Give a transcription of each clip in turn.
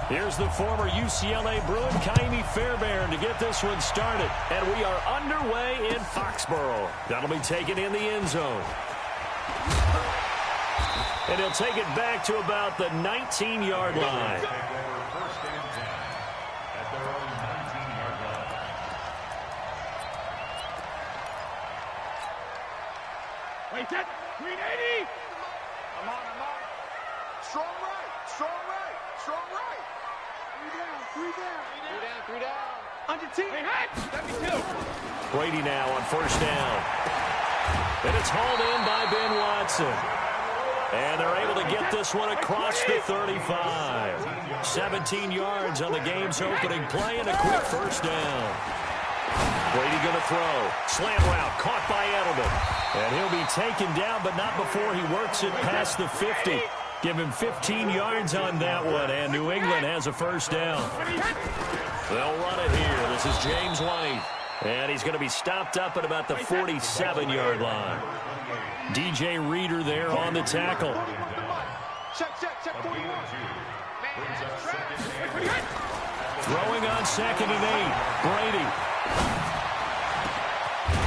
Here's the former UCLA Bruin, Kaimi Fairbairn, to get this one started. And we are underway in Foxborough. That'll be taken in the end zone. And he'll take it back to about the 19-yard line. Wait, that 380. I'm on. Strong right. Strong right. Three down. Under team. Hey, head. 72. Brady now on first down. And it's hauled in by Ben Watson. And they're able to get this one across the 35. 17 yards on the game's opening play and a quick first down. Brady going to throw. Slam route caught by Edelman. And he'll be taken down, but not before he works it past the 50. Give him 15 yards on that one, and New England has a first down. They'll run it here. This is James White. And he's going to be stopped up at about the 47-yard line. DJ Reader there on the tackle. Check 41. Throwing on 2nd and 8. Brady.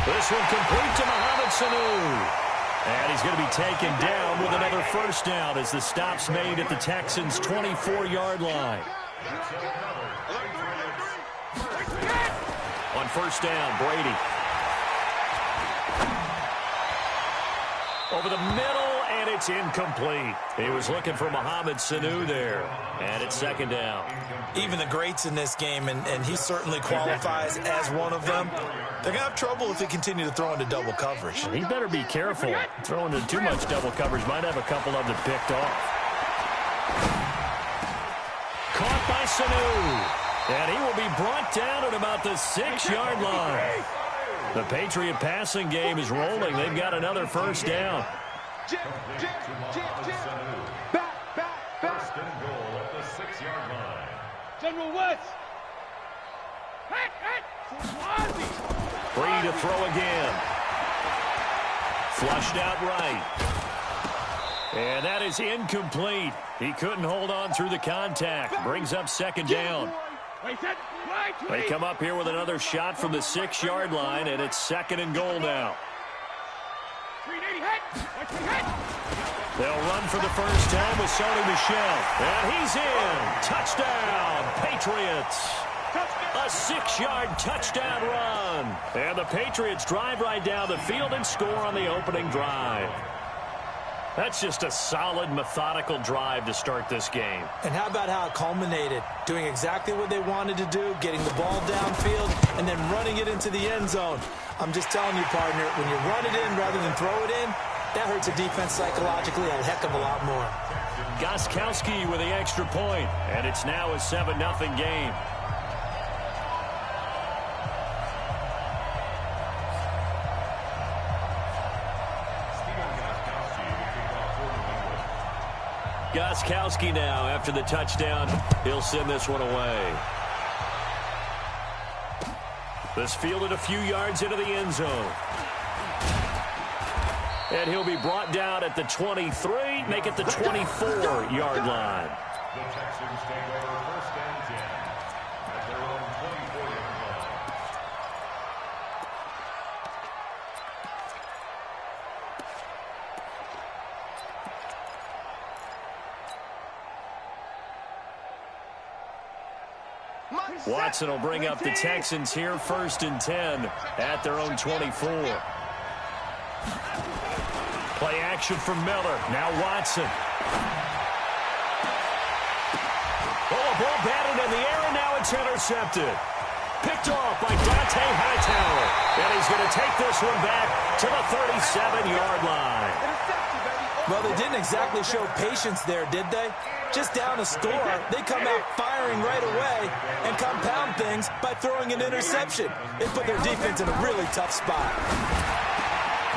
This one complete to Mohamed Sanu. And he's going to be taken down with another first down as the stop's made at the Texans' 24-yard line. On first down, Brady. Over the middle, and it's incomplete. He was looking for Mohamed Sanu there. And it's 2nd down. Even the greats in this game, and he certainly qualifies as one of them, they're going to have trouble if they continue to throw into double coverage. He better be careful. Throwing into too much double coverage might have a couple of them picked off. Caught by Sanu. And he will be brought down at about the 6-yard line. The Patriot passing game is rolling. They've got another first down. Back. First and goal at the 6-yard line. General West. Brady to throw again. Flushed out right. And that is incomplete. He couldn't hold on through the contact. Brings up 2nd down. They come up here with another shot from the 6-yard line, and it's 2nd and goal now. They'll run for the first time with Sony Michel. And he's in. Touchdown, Patriots. A 6-yard touchdown run. And the Patriots drive right down the field and score on the opening drive. That's just a solid, methodical drive to start this game. And how about how it culminated? Doing exactly what they wanted to do, getting the ball downfield, and then running it into the end zone. I'm just telling you, partner, when you run it in rather than throw it in, that hurts a defense psychologically a heck of a lot more. Gostkowski with the extra point, and it's now a 7-0 game. Gostkowski now after the touchdown. He'll send this one away. This fielded a few yards into the end zone. And he'll be brought down at the 23, make it the 24-yard line. The Texans take over 1st and 10 at their own 24-yard line. Watson will bring up the Texans here 1st and 10 at their own 24. Play action from Miller. Now Watson. Oh, a ball batted in the air, and now it's intercepted. Picked off by Dante Hightower. And he's going to take this one back to the 37-yard line. Well, they didn't exactly show patience there, did they? Just down a score, they come out firing right away and compound things by throwing an interception. They put their defense in a really tough spot.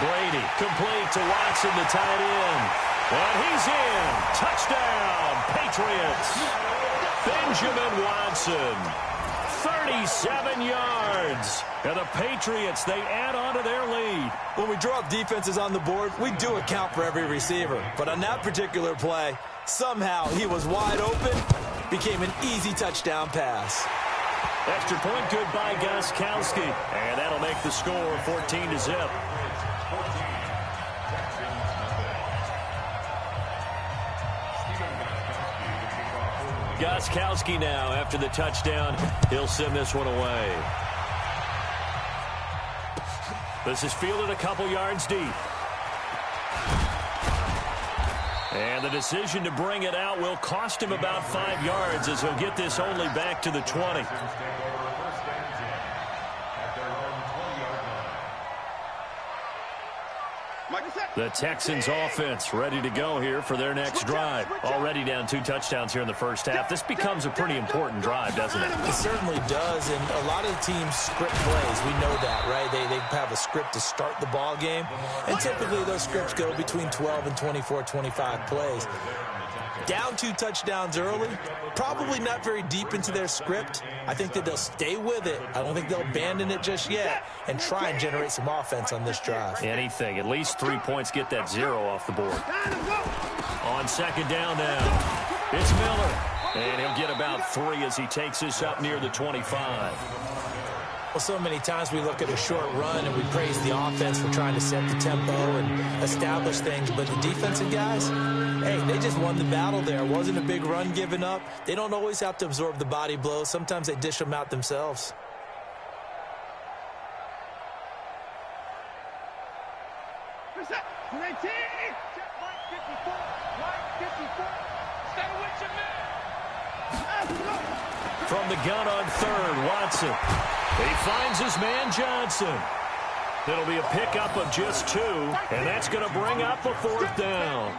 Brady complete to Watson, the tight end. And he's in. Touchdown, Patriots. Benjamin Watson. 37 yards. And the Patriots, they add on to their lead. When we draw up defenses on the board, we do account for every receiver. But on that particular play, somehow he was wide open became an easy touchdown pass. Extra point good by Gostkowski. And that'll make the score 14-0. Gostkowski now after the touchdown. He'll send this one away. This is fielded a couple yards deep. And the decision to bring it out will cost him about 5 yards as he'll get this only back to the 20. The Texans offense ready to go here for their next drive. Already down 2 touchdowns here in the first half. This becomes a pretty important drive, doesn't it? It certainly does, and a lot of the teams script plays. We know that, right? They have a script to start the ball game, and typically those scripts go between 12 and 24, 25 plays. Down 2 touchdowns early, probably not very deep into their script. I think that they'll stay with it. I don't think they'll abandon it just yet and try and generate some offense on this drive. Anything. At least 3 points, get that 0 off the board. On second down now, it's Miller. And he'll get about 3 as he takes this up near the 25. Well, so many times we look at a short run and we praise the offense for trying to set the tempo and establish things, but the defensive guys, hey, they just won the battle there. It wasn't a big run given up. They don't always have to absorb the body blows. Sometimes they dish them out themselves. From the gun on third, Watson. He finds his man Johnson. It'll be a pickup of just 2, and that's going to bring up a 4th down.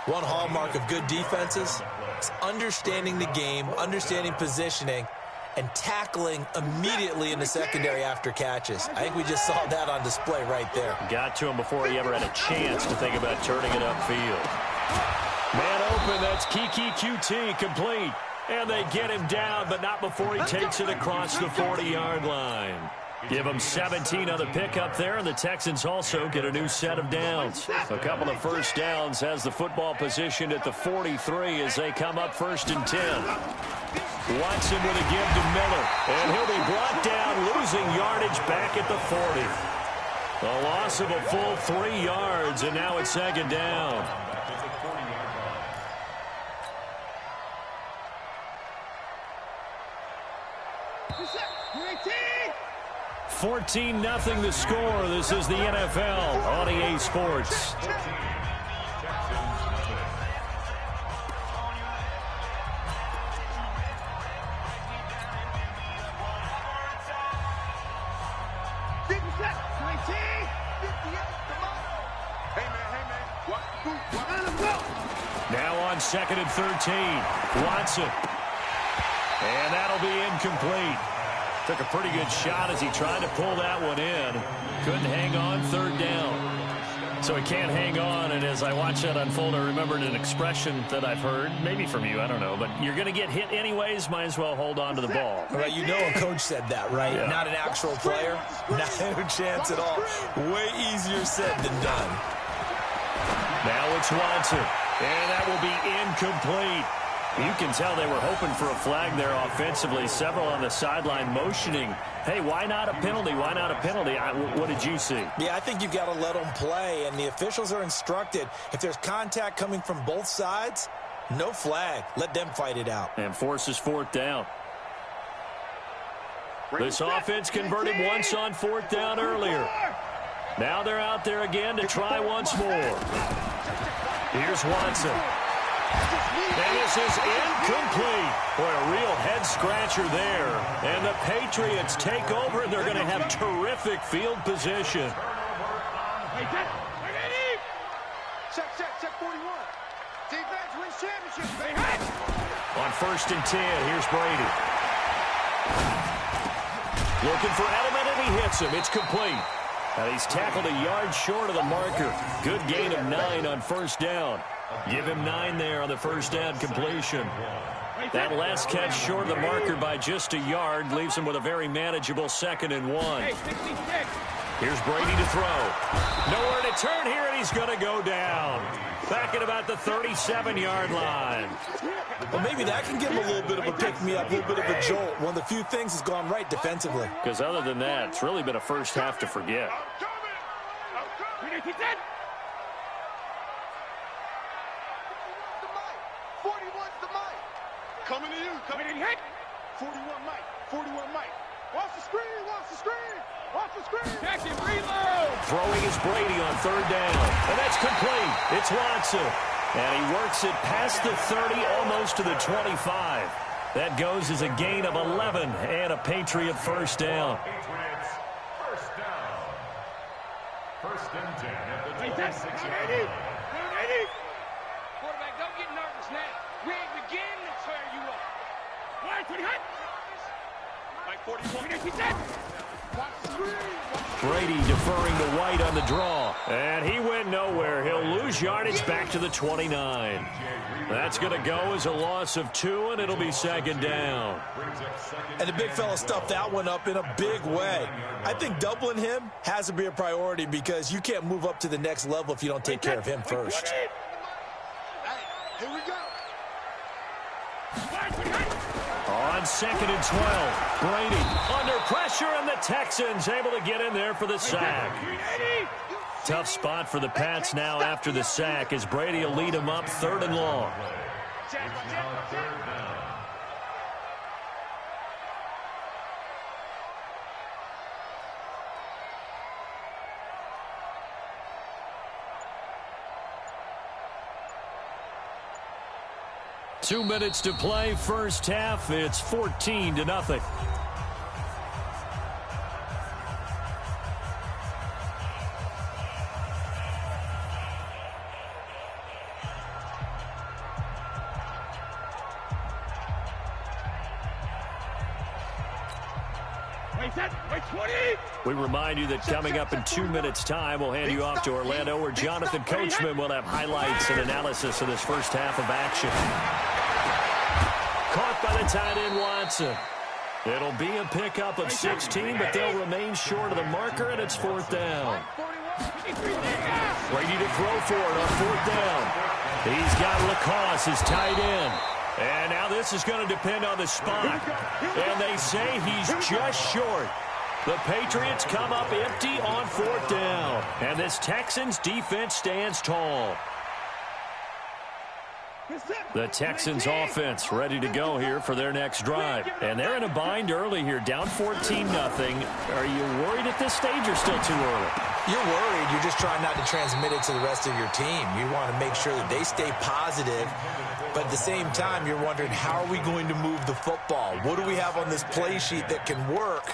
One hallmark of good defenses is understanding the game, understanding positioning, and tackling immediately in the secondary after catches. I think we just saw that on display right there. Got to him before he ever had a chance to think about turning it upfield. Man open, that's Kiki QT, complete. And they get him down, but not before he takes it across the 40-yard line. Give them 17 on the pickup there, and the Texans also get a new set of downs. A couple of first downs has the football positioned at the 43 as they come up 1st and 10. Watson with a give to Miller, and he'll be brought down, losing yardage back at the 40. A loss of a full 3 yards, and now it's 2nd down. 14-0 the score. This is the NFL on EA Sports. Now on 2nd and 13, Watson. And that'll be incomplete. Took a pretty good shot as he tried to pull that one in. Couldn't hang on, 3rd down. So he can't hang on, and as I watch that unfold, I remembered an expression that I've heard, maybe from you, I don't know, but you're going to get hit anyways, might as well hold on to the ball. Right, you know a coach said that, right? Yeah. Not an actual player, not a chance at all. Way easier said than done. Now it's Watson, and that will be incomplete. You can tell they were hoping for a flag there offensively. Several on the sideline motioning, hey, why not a penalty? Why not a penalty? What did you see? Yeah, I think you've got to let them play, and the officials are instructed, if there's contact coming from both sides, no flag. Let them fight it out. And forces 4th down. This offense converted once on 4th down earlier. Now they're out there again to try once more. Here's Watson. And this is incomplete. Boy, a real head-scratcher there. And the Patriots take over, and they're going to have terrific field position. Check 41. Defense wins championship. On 1st and 10, here's Brady. Looking for Edelman, and he hits him. It's complete. Now he's tackled a yard short of the marker. Good gain of 9 on 1st down. Give him 9 there on the 1st down completion. That last catch short of the marker by just a yard leaves him with a very manageable 2nd and 1. Here's Brady to throw. Nowhere to turn here, and he's going to go down. back at about the 37-yard line. Well, maybe that can give him a little bit of a pick-me-up, a little bit of a jolt. One of the few things has gone right defensively. Because other than that, it's really been a first half to forget. Coming to you. Coming in hit. 41 Mike. 41 Mike. Watch the screen. Watch the screen. Watch the screen. Check it. Reload. Throwing is Brady on third down. And that's complete. It's Watson. And he works it past the 30, almost to the 25. That goes as a gain of 11 and a Patriot first down. Patriots first down. First and 10 at the 26-yard line. Quarterback, don't get nervous now. We ain't beginning to tear you up. Why, 20 hot? Like 41. Brady deferring to White on the draw. And he went nowhere. He'll lose yardage back to the 29. That's going to go as a loss of 2, and it'll be second down. And the big fella stuffed that one up in a big way. I think doubling him has to be a priority because you can't move up to the next level if you don't take care of him first. Here we go. On second and 12, Brady under pressure, and the Texans able to get in there for the sack. Tough spot for the Pats now after the sack as Brady will lead them up 3rd and long. Two minutes to play, first half. It's 14-0. We remind you that coming up in 2 minutes' time, we'll hand you off to Orlando, where Jonathan Coachman will have highlights and analysis of this first half of action. Caught by the tight end, Watson. It'll be a pickup of 16, but they'll remain short of the marker, and it's 4th down. Brady to throw for it on 4th down. He's got Lacoste, his tight end. And now this is going to depend on the spot. And they say he's just short. The Patriots come up empty on 4th down. And this Texans defense stands tall. The Texans offense ready to go here for their next drive. And they're in a bind early here, down 14-0. Are you worried at this stage or still too early? You're worried. You're just trying not to transmit it to the rest of your team. You want to make sure that they stay positive. But at the same time, you're wondering, how are we going to move the football? What do we have on this play sheet that can work?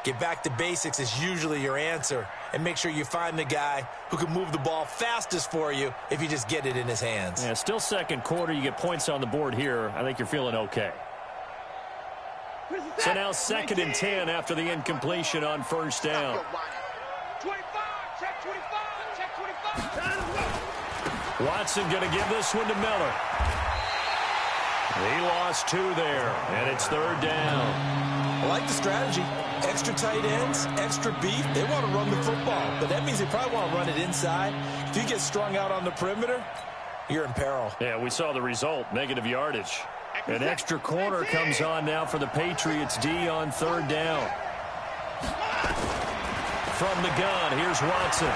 Get back to basics is usually your answer. And make sure you find the guy who can move the ball fastest for you if you just get it in his hands. Yeah, still second quarter. You get points on the board here. I think you're feeling okay. So now 2nd and 10 after the incompletion on 1st down. 25, check 25, check 25. Watson going to give this one to Miller. He lost 2 there, and it's 3rd down. I like the strategy. Extra tight ends, extra beef. They want to run the football, but that means they probably want to run it inside. If you get strung out on the perimeter, you're in peril. Yeah, we saw the result, negative yardage. An extra corner comes on now for the Patriots D on 3rd down. From the gun, here's Watson.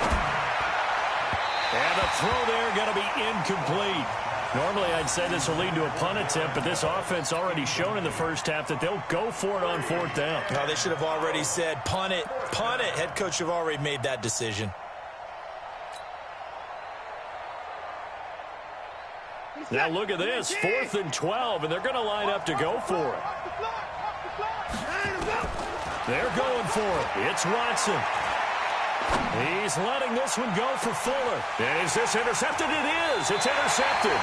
And the throw there going to be incomplete. Normally, I'd say this will lead to a punt attempt, but this offense already shown in the first half that they'll go for it on 4th down. No, they should have already said, punt it, punt it. Head coach have already made that decision. Now look at this, 4th and 12, and they're going to line up to go for it. They're going for it. It's Watson. He's letting this one go for Fuller. And is this intercepted? It is. It's intercepted.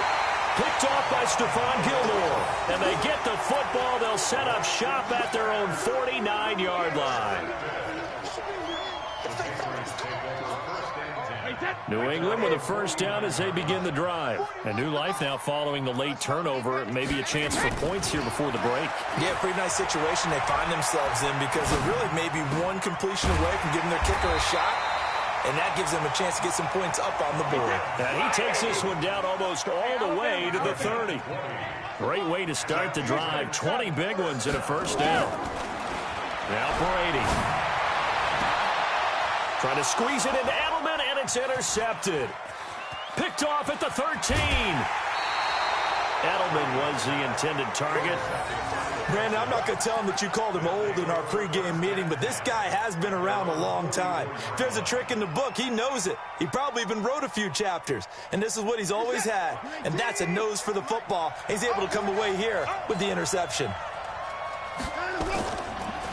Picked off by Stephon Gilmore. And they get the football. They'll set up shop at their own 49-yard line. New England with a first down as they begin the drive. A new life now following the late turnover. Maybe a chance for points here before the break. Yeah, pretty nice situation they find themselves in because they're really maybe one completion away from giving their kicker a shot. and that gives them a chance to get some points up on the board. And he takes this one down almost all the way to the 30. Great way to start the drive. 20 big ones and a first down. Now Brady. Trying to squeeze it into Edelman, and it's intercepted. Picked off at the 13. Edelman was the intended target. Brandon, I'm not going to tell him that you called him old in our pregame meeting, but this guy has been around a long time. If there's a trick in the book, he knows it. He probably even wrote a few chapters, and this is what he's always had, and that's a nose for the football. He's able to come away here with the interception.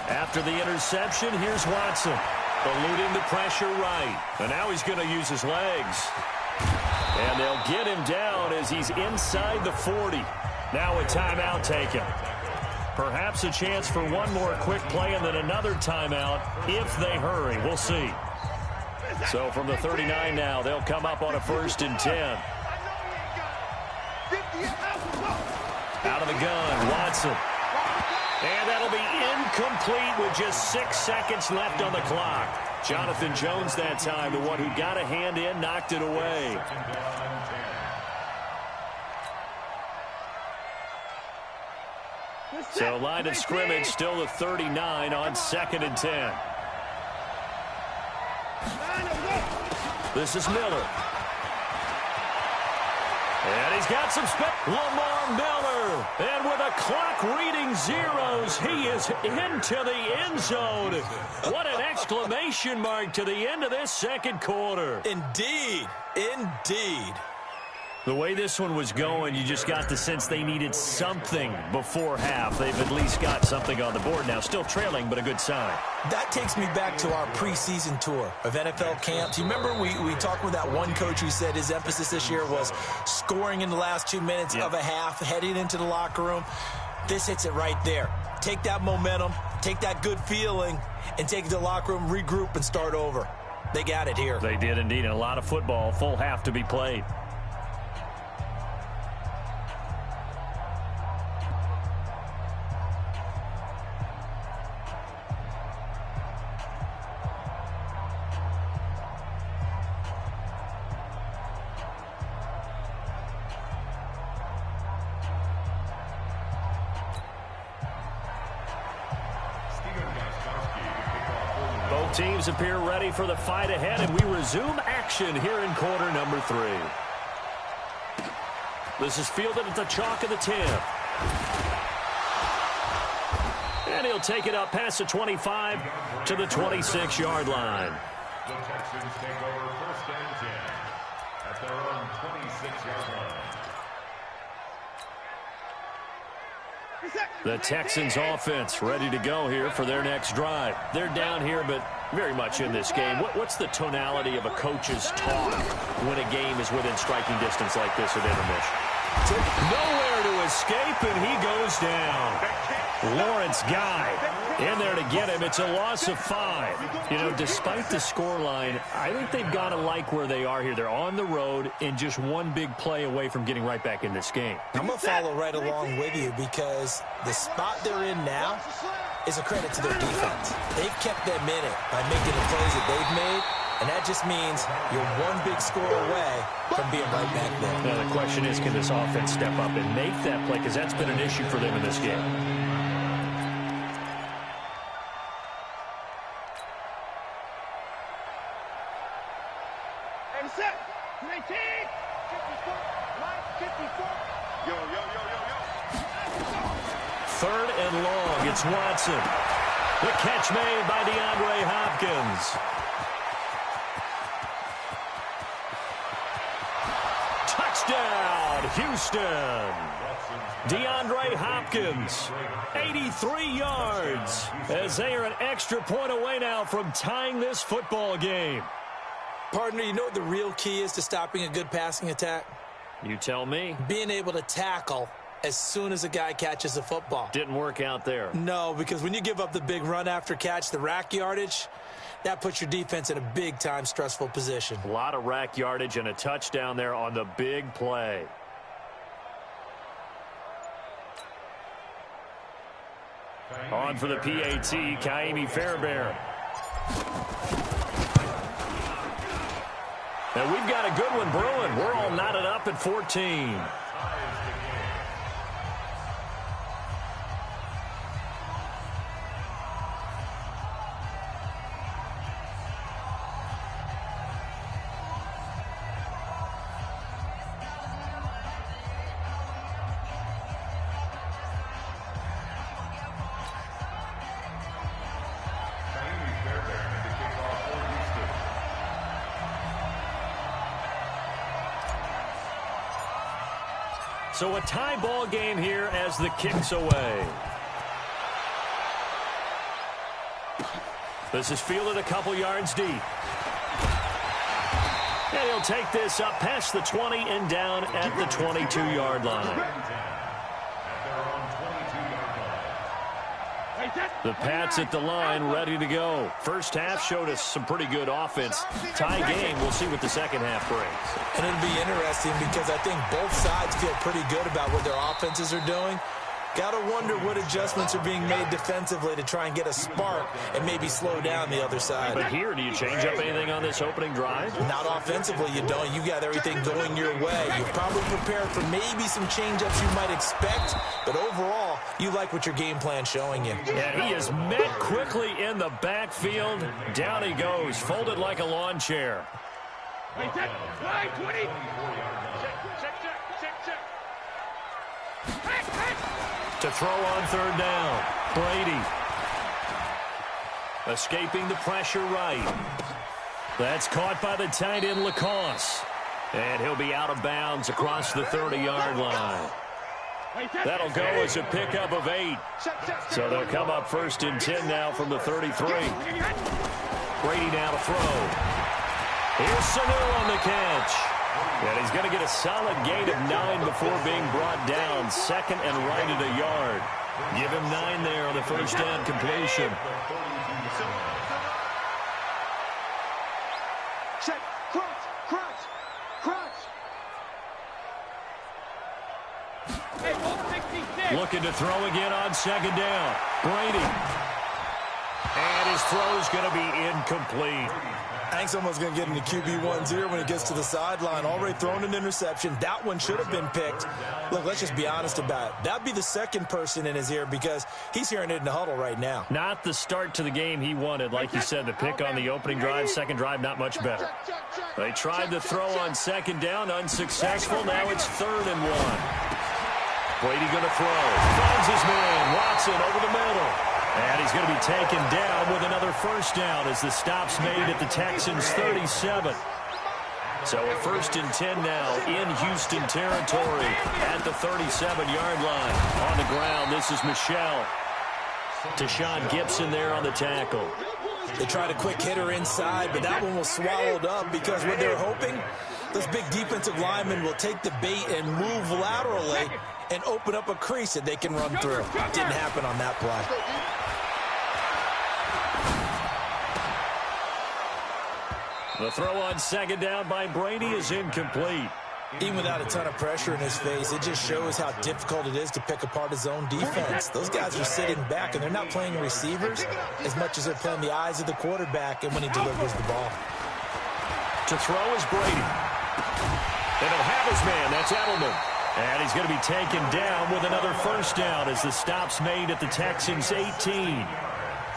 After the interception, here's Watson, eluding the pressure right, and now he's going to use his legs. And they'll get him down as he's inside the 40. Now a timeout taken. Perhaps a chance for one more quick play and then another timeout if they hurry. We'll see. So from the 39 now, they'll come up on a 1st and 10. Out of the gun, Watson. And that'll be incomplete with just 6 seconds left on the clock. Jonathan Jones that time, the one who got a hand in, knocked it away. So line of scrimmage still the 39 on 2nd and 10. This is Miller. And he's got some Lamar Miller. And with a clock reading zeros, he is into the end zone. What an exclamation mark to the end of this second quarter. Indeed. Indeed. The way this one was going, you just got the sense they needed something before half. They've at least got something on the board now. Still trailing, but a good sign. That takes me back to our preseason tour of NFL camps. You remember we talked with that one coach who said his emphasis this year was scoring in the last 2 minutes of a half, heading into the locker room. This hits it right there. Take that momentum, take that good feeling, and take it to the locker room, regroup, and start over. They got it here. They did indeed, and a lot of football, full half to be played. Teams appear ready for the fight ahead, and we resume action here in quarter number 3. This is fielded at the chalk of the 10. And he'll take it up past the 25 to the 26-yard line. The Texans take over 1st and 10 at their own 26-yard line. The Texans offense ready to go here for their next drive. They're down here, but very much in this game. What's the tonality of a coach's talk when a game is within striking distance like this at intermission? Nowhere to escape, and he goes down. Lawrence Guy in there to get him. It's a loss of 5. You know, despite the scoreline, I think they've got to like where they are here. They're on the road and just one big play away from getting right back in this game. I'm going to follow right along with you because the spot they're in now is a credit to their defense. They've kept them in it by making the plays that they've made, and that just means you're one big score away from being right back there. Now, the question is, can this offense step up and make that play? Because that's been an issue for them in this game. Third and long, it's Watson. The catch made by DeAndre Hopkins. Touchdown, Houston. DeAndre Hopkins, 83 yards, as they are an extra point away now from tying this football game. Partner, you know what the real key is to stopping a good passing attack? You tell me. Being able to tackle as soon as a guy catches the football. Didn't work out there. No, because when you give up the big run after catch, the rack yardage, that puts your defense in a big-time stressful position. A lot of rack yardage and a touchdown there on the big play. On for the PAT, Kaimi Fairbairn. And we've got a good one brewing. We're all knotted up at 14. So a tie ball game here as the kick's away. This is fielded a couple yards deep. And he'll take this up past the 20 and down at the 22-yard line. The Pats at the line, ready to go. First half showed us some pretty good offense. Tie game, we'll see what the second half brings. And it'll be interesting because I think both sides feel pretty good about what their offenses are doing. Got to wonder what adjustments are being made defensively to try and get a spark and maybe slow down the other side. But here, do you change up anything on this opening drive? Not offensively, you don't. You got everything going your way. You're probably prepared for maybe some change-ups you might expect, but overall, you like what your game plan's showing you. And he is met quickly in the backfield. Down he goes, folded like a lawn chair. Line 20. Check. To throw on third down, Brady. Escaping the pressure right. That's caught by the tight end, Lacoste. And he'll be out of bounds across the 30-yard line. That'll go as a pickup of 8. So they'll come up first and 10 now from the 33. Brady now to throw. Here's Sanu on the catch. And he's going to get a solid gain of 9 before being brought down. Second and right at a yard. Give him 9 there on the first down completion. Check. Crunch. Hey, 166. Looking to throw again on second down. Brady. And his throw's going to be incomplete. I think someone's going to get into QB1's ear when he gets to the sideline. Already thrown an interception. That one should have been picked. Look, let's just be honest about it. That'd be the second person in his ear because he's hearing it in the huddle right now. Not the start to the game he wanted. Like you said, the pick on the opening drive, second drive, not much better. They tried to throw on second down, unsuccessful. Now it's 3rd and 1. Brady going to throw. Finds his man, Watson, over the middle. And he's going to be taken down with another first down as the stop's made at the Texans' 37. So a 1st and 10 now in Houston territory at the 37-yard line. On the ground, this is Michelle. Tashawn Gibson there on the tackle. They tried a quick hitter inside, but that one was swallowed up because what they're hoping, this big defensive lineman will take the bait and move laterally and open up a crease that they can run through. Didn't happen on that play. The throw on second down by Brady is incomplete. Even without a ton of pressure in his face, it just shows how difficult it is to pick apart his own defense. Those guys are sitting back, and they're not playing receivers as much as they're playing the eyes of the quarterback and when he delivers the ball. To throw is Brady. And he'll have his man. That's Edelman. And he's going to be taken down with another first down as the stop's made at the Texans' 18.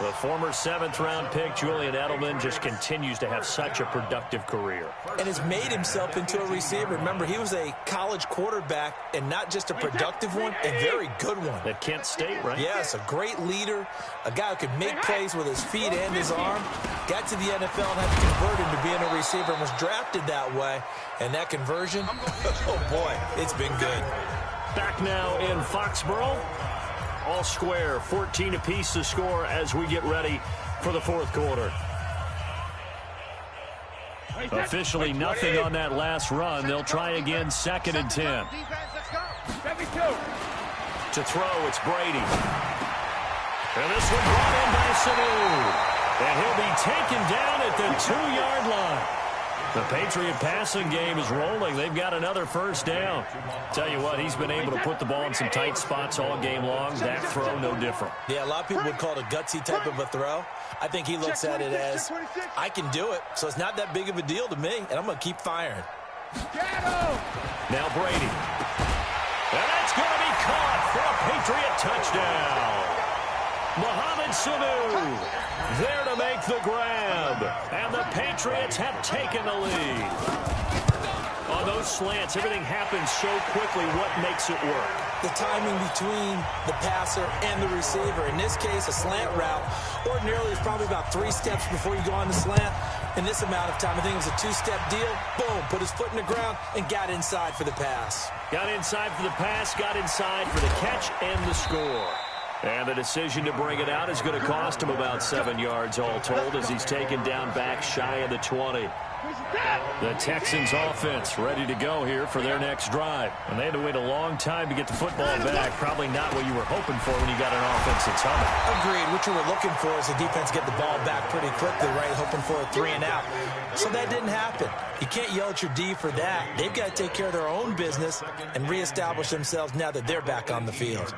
The former 7th-round pick, Julian Edelman, just continues to have such a productive career. And has made himself into a receiver. Remember, he was a college quarterback, and not just a productive one, a very good one. At Kent State, right? Yes, a great leader, a guy who could make plays with his feet and his arm. Got to the NFL and had to convert into being a receiver and was drafted that way. And that conversion, oh boy, it's been good. Back now in Foxborough. All square, 14 apiece to score as we get ready for the 4th quarter. Officially nothing on that last run. They'll try again, 2nd and 10. To throw, it's Brady. And this one brought in by Sanu. And he'll be taken down at the 2-yard line. The Patriot passing game is rolling. They've got another first down. Tell you what, he's been able to put the ball in some tight spots all game long. That throw, no different. Yeah, a lot of people would call it a gutsy type of a throw. I think he looks at it as, I can do it, so it's not that big of a deal to me, and I'm going to keep firing. Now Brady. And that's going to be caught for a Patriot touchdown. Mohamed Sanu there to make the grab. And the Patriots have taken the lead. On those slants, everything happens so quickly. What makes it work? The timing between the passer and the receiver. In this case, a slant route ordinarily is probably about 3 steps before you go on the slant. In this amount of time, I think it was a 2-step deal. Boom, put his foot in the ground and got inside for the pass. Got inside for the pass, got inside for the catch and the score. And the decision to bring it out is going to cost him about 7 yards all told as he's taken down back shy of the 20. The Texans offense ready to go here for their next drive. And they had to wait a long time to get the football back. Probably not what you were hoping for when you got an offense that's humming. Agreed. What you were looking for is the defense get the ball back pretty quickly, right? Hoping for a 3 and out. So that didn't happen. You can't yell at your D for that. They've got to take care of their own business and reestablish themselves now that they're back on the field.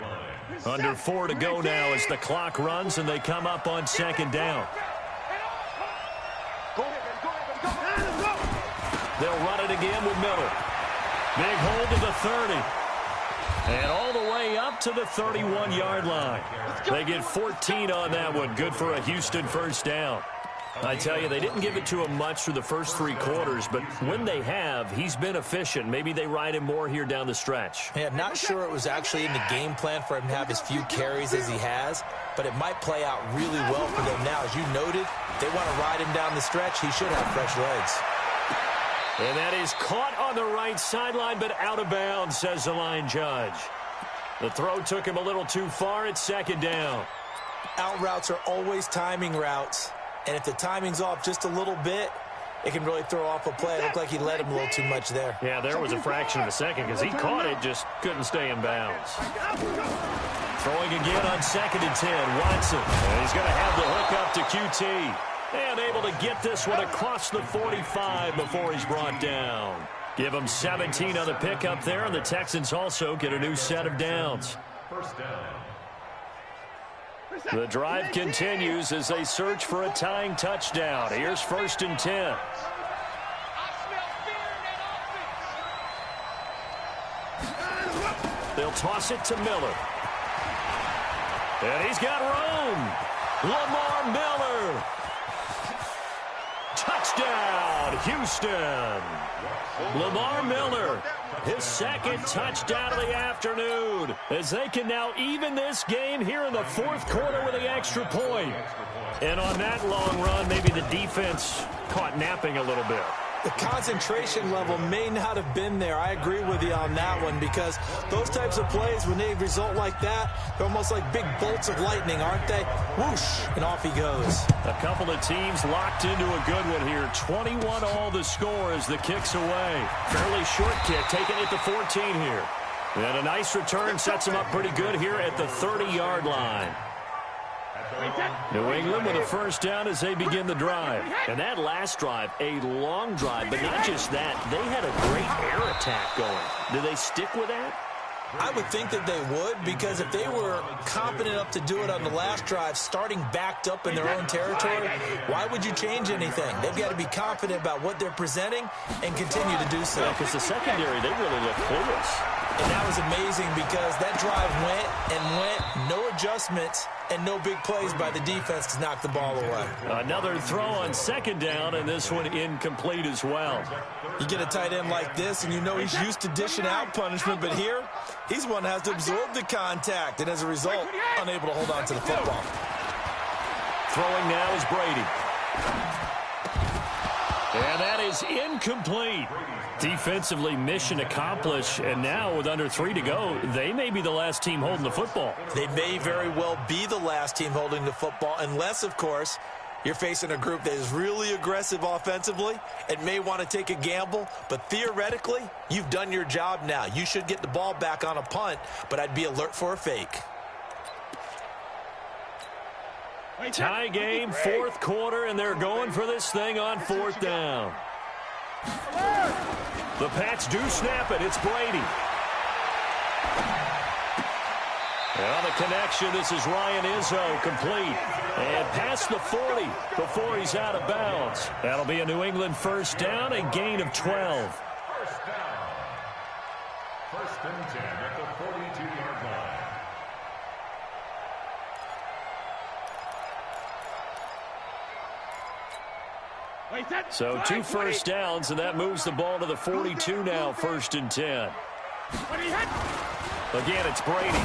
Under 4 to go now as the clock runs and they come up on 2nd down. They'll run it again with Miller. Big hold to the 30. And all the way up to the 31-yard line. They get 14 on that one. Good for a Houston first down. I tell you, they didn't give it to him much through the first 3 quarters, but when they have, he's been efficient. Maybe they ride him more here down the stretch. Yeah, I'm not sure it was actually in the game plan for him to have as few carries as he has, but it might play out really well for them now. As you noted, they want to ride him down the stretch. He should have fresh legs. And that is caught on the right sideline, but out of bounds, says the line judge. The throw took him a little too far. It's 2nd down. Out routes are always timing routes. And if the timing's off just a little bit, it can really throw off a play. It looked like he led him a little too much there. Yeah, there was a fraction of a second because he caught it, just couldn't stay in bounds. Throwing again on 2nd and 10, Watson. And he's going to have the hook up to QT. And able to get this one across the 45 before he's brought down. Give him 17 on the pickup there, and the Texans also get a new set of downs. First down. The drive continues as they search for a tying touchdown. Here's 1st and 10. They'll toss it to Miller. And he's got room. Lamar Miller. Touchdown, Houston. Lamar Miller, his 2nd touchdown of the afternoon, as they can now even this game here in the 4th quarter with the extra point. And on that long run, maybe the defense caught napping a little bit. The concentration level may not have been there. I agree with you on that one, because those types of plays, when they result like that, they're almost like big bolts of lightning, aren't they? Whoosh, and off he goes. A couple of teams locked into a good one here. 21 all the score as the kick's away. Fairly short kick, taken at the 14 here. And a nice return sets him up pretty good here at the 30-yard line. New England with a first down as they begin the drive. And that last drive, a long drive, but not just that. They had a great air attack going. Do they stick with that? I would think that they would, because if they were confident enough to do it on the last drive, starting backed up in their own territory, why would you change anything? They've got to be confident about what they're presenting and continue to do so. Because the secondary, they really look clueless. And that was amazing, because that drive went, no adjustments, and no big plays by the defense to knock the ball away. Another throw on 2nd down, and this one incomplete as well. You get a tight end like this, and you know he's used to dishing out punishment, but here, he's one that has to absorb the contact, and as a result, unable to hold on to the football. Throwing now is Brady. And that is incomplete. Defensively, mission accomplished, and now with under 3 to go, they may be the last team holding the football. They may very well be the last team holding the football, unless, of course, you're facing a group that is really aggressive offensively and may want to take a gamble, but theoretically, you've done your job now. You should get the ball back on a punt, but I'd be alert for a fake. Tie game, 4th quarter, and they're going for this thing on 4th down. The Pats do snap it. It's Brady. And on the connection, this is Ryan Izzo, complete. And past the 40 before he's out of bounds. That'll be a New England first down, a gain of 12. First down. First and 10 at the 42-yard line. So 2 first downs, and that moves the ball to the 42 now, first and 10. Again, it's Brady.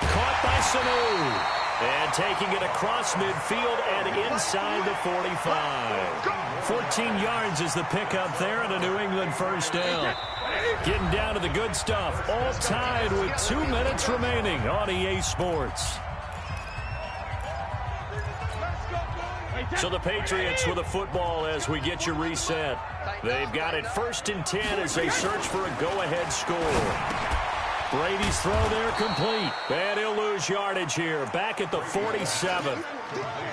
Caught by Sanu. And taking it across midfield and inside the 45. 14 yards is the pickup there, and a New England first down. Getting down to the good stuff. All tied with 2 minutes remaining on EA Sports. So the Patriots with a football as we get you reset. They've got it first and 10 as they search for a go-ahead score. Brady's throw there complete. And he'll lose yardage here. Back at the 47.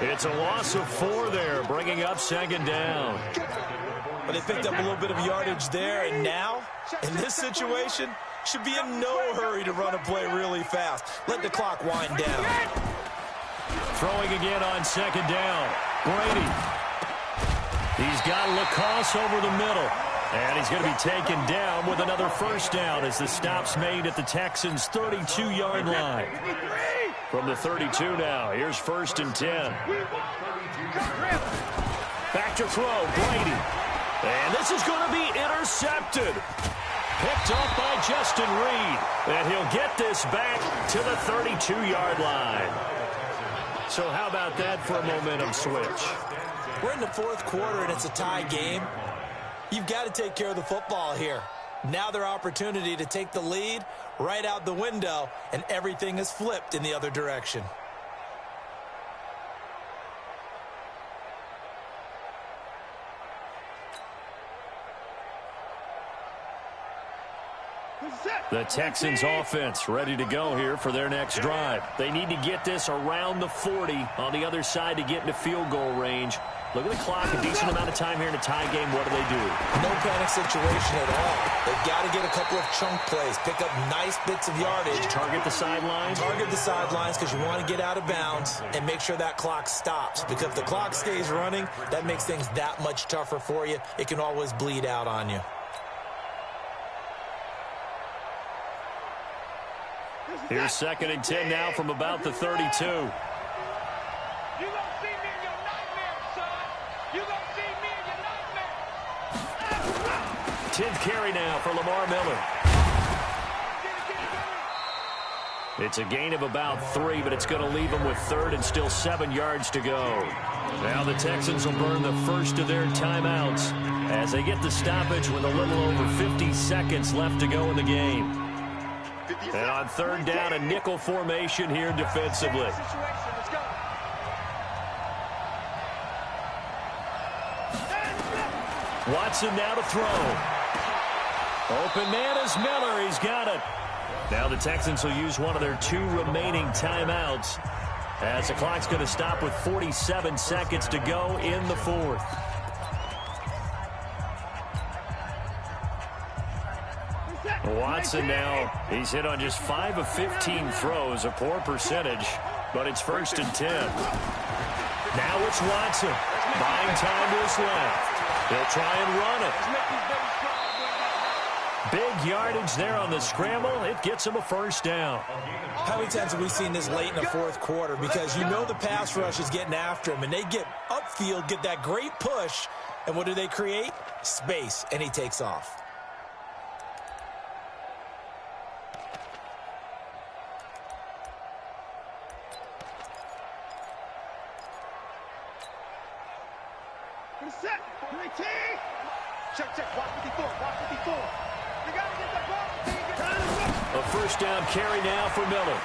It's a loss of 4 there, bringing up second down. But they picked up a little bit of yardage there, and now, in this situation, should be in no hurry to run a play really fast. Let the clock wind down. Throwing again on second down. Brady. He's got Lacoste over the middle. And he's going to be taken down with another first down as the stop's made at the Texans' 32-yard line. From the 32 now, here's first and 10. Back to throw, Brady. And this is going to be intercepted. Picked off by Justin Reed. And he'll get this back to the 32-yard line. So how about that for a momentum switch? We're in the fourth quarter, and it's a tie game. You've got to take care of the football here. Now their opportunity to take the lead right out the window, and everything is flipped in the other direction. The Texans offense ready to go here for their next drive. They need to get this around the 40 on the other side to get into field goal range. Look at the clock, a decent amount of time here in a tie game. What do they do? No panic situation at all. They've got to get a couple of chunk plays, pick up nice bits of yardage. Target the sidelines? Target the sidelines because you want to get out of bounds and make sure that clock stops. Because if the clock stays running, that makes things that much tougher for you. It can always bleed out on you. Here's second and 10 now from about the 32. You gonna see me in your nightmares, son. You gonna see me in your nightmares. 10th carry now for Lamar Miller. It's a gain of about 3, but it's going to leave them with third and still 7 yards to go. Now the Texans will burn the first of their timeouts as they get the stoppage with a little over 50 seconds left to go in the game. And on third down, a nickel formation here defensively. Watson now to throw. Open man is Miller. He's got it. Now the Texans will use one of their 2 remaining timeouts as the clock's going to stop with 47 seconds to go in the fourth. Watson now, he's hit on just 5 of 15 throws, a poor percentage, but it's first and 10. Now it's Watson, buying time to his left. He'll try and run it. Big yardage there on the scramble. It gets him a first down. How many times have we seen this late in the fourth quarter? Because you know the pass rush is getting after him, and they get upfield, get that great push, and what do they create? Space, and he takes off. Set. Check, check. Watch 54. Watch 54. You got to get the ball. A first down carry now for Miller.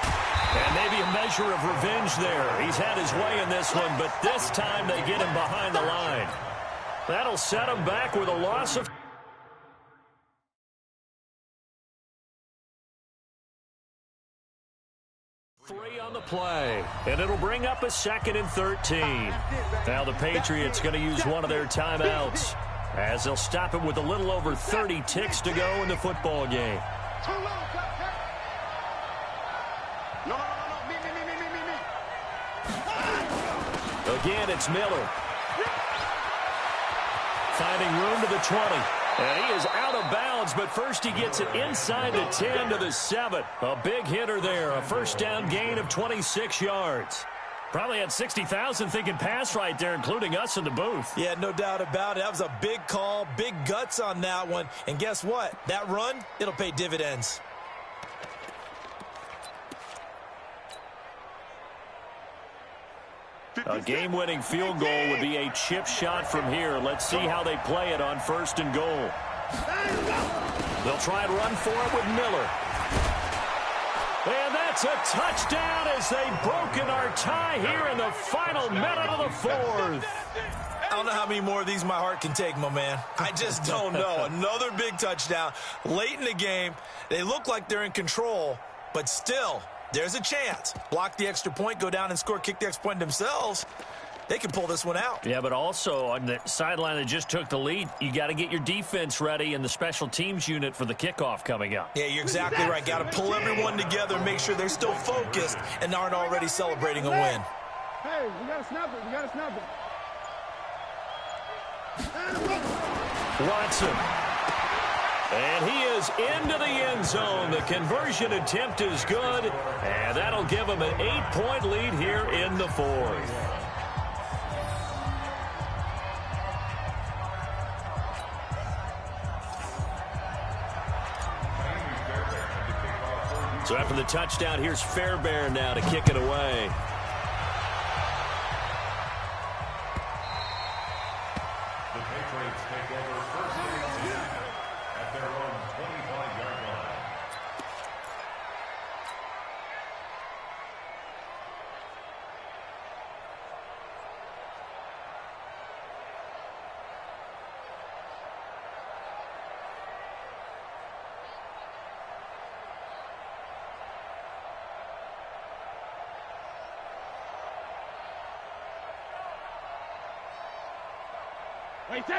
And maybe a measure of revenge there. He's had his way in this one, but this time they get him behind the line. That'll set him back with a loss of 3 on the play, and it'll bring up a second and 13. Now the Patriots going to use one of their timeouts. as they'll stop it with a little over 30 ticks to go in the football game. Too low, Captain. No. Me. Again, it's Miller. Finding room to the 20. And he is out of bounds, but first he gets it inside the 10 to the 7. A big hitter there, a first down gain of 26 yards. Probably had 60,000 thinking pass right there, including us in the booth. Yeah, no doubt about it. That was a big call, big guts on that one. And guess what? That run, it'll pay dividends. A game-winning field goal would be a chip shot from here. Let's see how they play it on 1st and goal. They'll try and run for it with Miller. And that's a touchdown as they've broken our tie here in the final minute of the 4th. I don't know how many more of these my heart can take, my man. I just don't know. Another big touchdown late in the game. They look like they're in control, but still, there's a chance. Block the extra point, go down and score, kick the extra point themselves. They can pull this one out. Yeah, but also on the sideline that just took the lead, you got to get your defense ready and the special teams unit for the kickoff coming up. Yeah, you're exactly right. Got to pull everyone together, make sure they're still focused and aren't already celebrating a win. Hey, we got to snap it. Watson. And he is into the end zone. The conversion attempt is good, and that'll give him an 8-point lead here in the 4th. So after the touchdown, here's Fairbairn now to kick it away. The Patriots take over 1st and 10 at their own 25-yard line.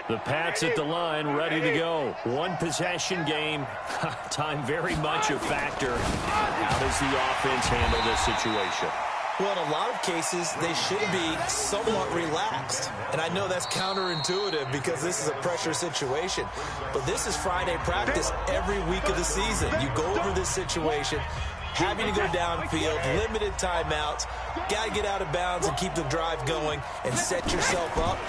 The Pats at the line, ready to go. One possession game. Time very much a factor. How does the offense handle this situation? Well, in a lot of cases, they should be somewhat relaxed. And I know that's counterintuitive because this is a pressure situation. But this is Friday practice every week of the season. You go over this situation, having to go downfield, limited timeouts, got to get out of bounds and keep the drive going and set yourself up.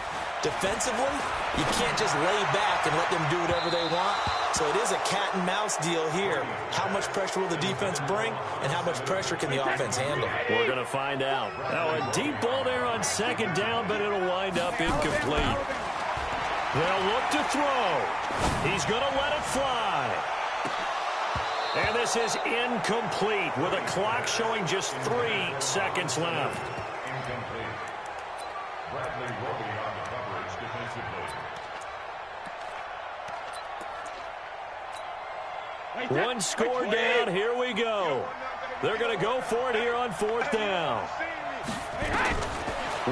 Defensively, you can't just lay back and let them do whatever they want. So it is a cat-and-mouse deal here. How much pressure will the defense bring, and how much pressure can the offense handle? We're going to find out. Now, a deep ball there on 2nd down, but it'll wind up incomplete. They'll look to throw. He's going to let it fly. And this is incomplete with a clock showing just 3 seconds left. Incomplete. Bradley Roby on the coverage defensively. One score down. Here we go. They're going to go for it here on 4th down.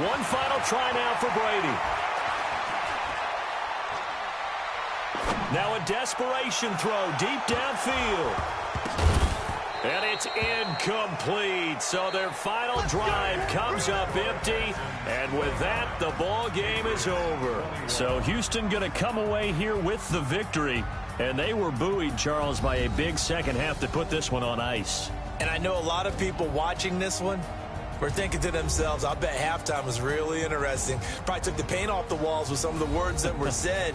One final try now for Brady. Now a desperation throw deep downfield. And it's incomplete. So their final drive comes up empty. And with that, the ball game is over. So Houston going to come away here with the victory. And they were buoyed, Charles, by a big second half to put this one on ice. And I know a lot of people watching this one were thinking to themselves, I bet halftime was really interesting. Probably took the paint off the walls with some of the words that were said.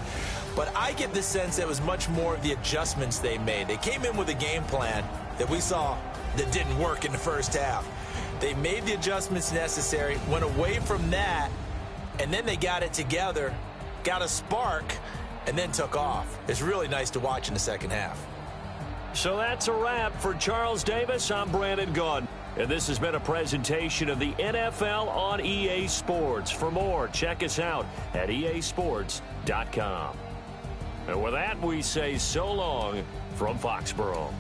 But I get the sense it was much more of the adjustments they made. They came in with a game plan that we saw that didn't work in the first half. They made the adjustments necessary, went away from that, and then they got it together, got a spark, and then took off. It's really nice to watch in the second half. So that's a wrap for Charles Davis. I'm Brandon Gaudin. And this has been a presentation of the NFL on EA Sports. For more, check us out at easports.com. And with that, we say so long from Foxborough.